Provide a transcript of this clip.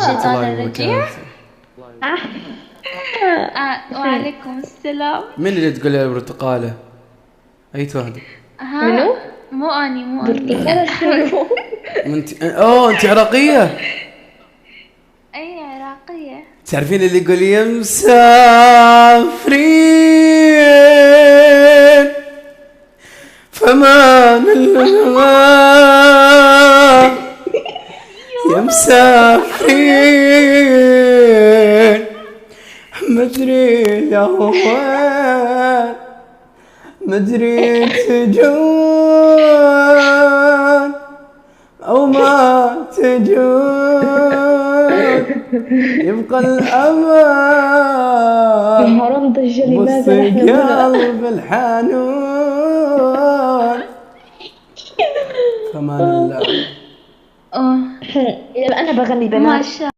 الشيطان الله الرجيم. وبركاته. وعليكم السلام. من اللي تقول يا البرتقالة؟ أي واحدة؟ ها، مو أني. برتقالة شنو؟ أنت عراقية؟ أي عراقية. تعرفين اللي يقول يا مسافرين فمان الله يا مسافرين مدري لهوان مدري تجون أو ما تجون يبقى الأمان نهار ضجة لماذا بصي نحن هنا؟ قلب الحنون فمان الله. يلا أنا بغني ما بنات. شاء